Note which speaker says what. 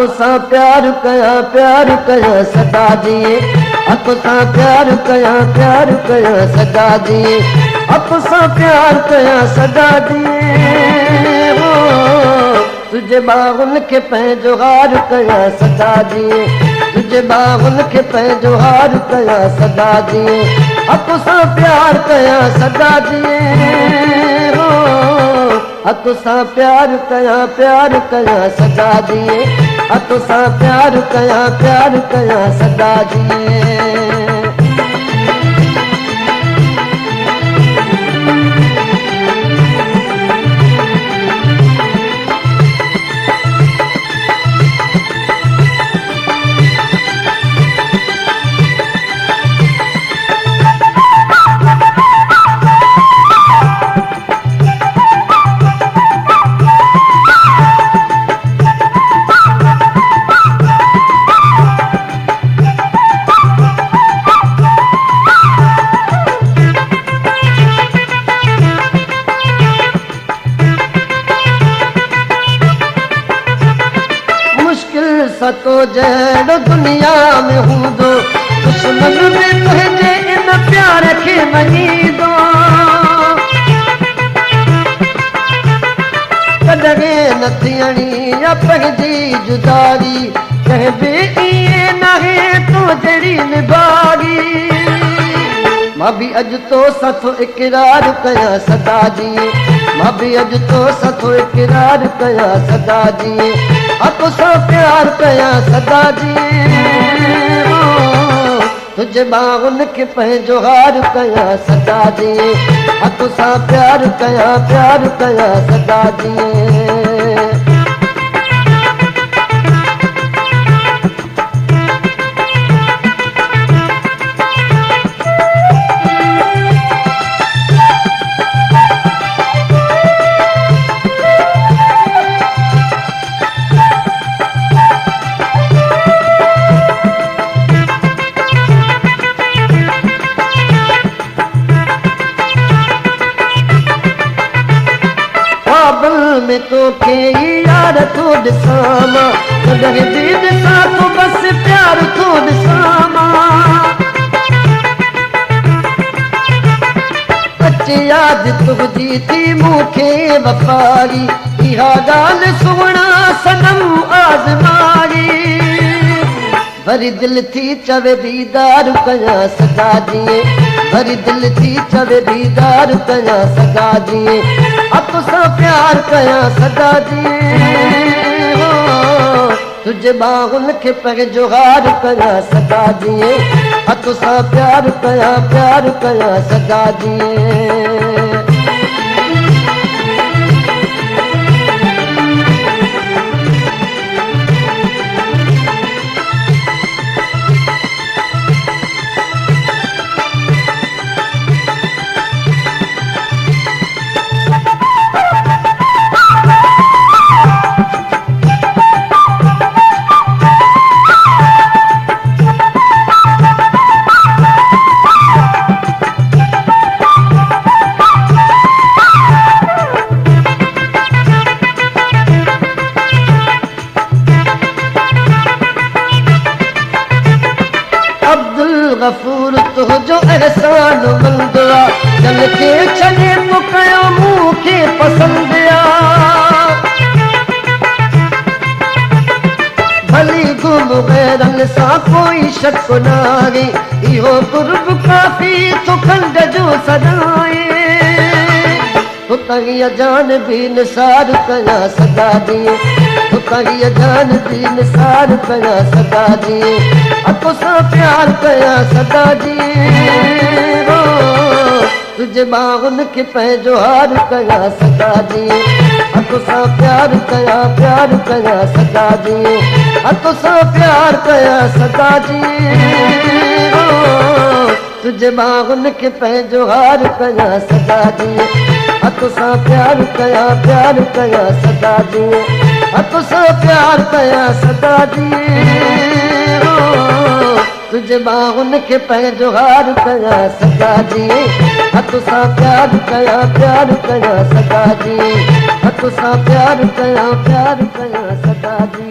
Speaker 1: तुसां प्यार कया सदा जिए तुसां प्यार कया सदा जिए तुसां प्यार कया सदा जिए हो तुझे बागुन के पंहिंजो हार कया सदा जिए तुझे बागुन के पंहिंजो हार कया सदा जिए तुसां प्यार कया सदा जिए हो तुसां प्यार कया सदा जिए तुसां प्यार कया सदा जिए तो जहिड़ो दुनिया में हूंदो दुश्मन बि तुंहिंजे इन प्यार खे मञींदो कॾहिं न थियणी या पंहिंजी जुदारी कंहिं बि ईअं नाहे तूं जहिड़ी निभागी मां बि अॼु तो सां इक़रार कया सदा जिए मां बि अॼु तो सां इक़रार कया सदा जिए तुसां प्यार कया सदा जिए तुझे बागुन के पंहिंजो हार कया सदा जिए तुसां प्यार कया सदा जिए में तो के यार तो ॾिसां कॾहिं बि ॾिसां तो बस प्यार तो ॾिसां अचे यादि तुंहिंजी थी मूंखे वफ़ारी इहा ॻाल्हि सुहिणा सनम आज़मारी वरी दिल थी चवे दीदार कया सदा जिए वरी दिल थी चवे दीदार कया सदा जिए तुसां प्यार कया सदा जिए हो तुझे बागुन के पंहिंजो हार कया सदा जिए तुसां प्यार कया सदा जिए गफूर तुझो एहसान मंदो जल के छॾे तो कयो मूंखे पसंद भली गुम गैरन सां कोई शक नाहे इहो कुर्ब काफ़ी तो खंड जो सदाए तो तंगी जान भी निसार कया सदा दिए तो तंगी जान भी निसार कया सदा दिए तुसां प्यार कया सदा जिए तुझे बागुन के पंहिंजो हार कया सदा जिए तुसां प्यार कया सदा जिए तुसां प्यार कया सदा जिए तुझे बागुन के पंहिंजो हार कया सदा जिए तुसां प्यार कया सदा जिए तुसां प्यार कया सदा जिए तुझे बागुन के पंहिंजो हार कया सदा जिए तुसां प्यार कया सदा जिए तुसां प्यार कया सदा जिए।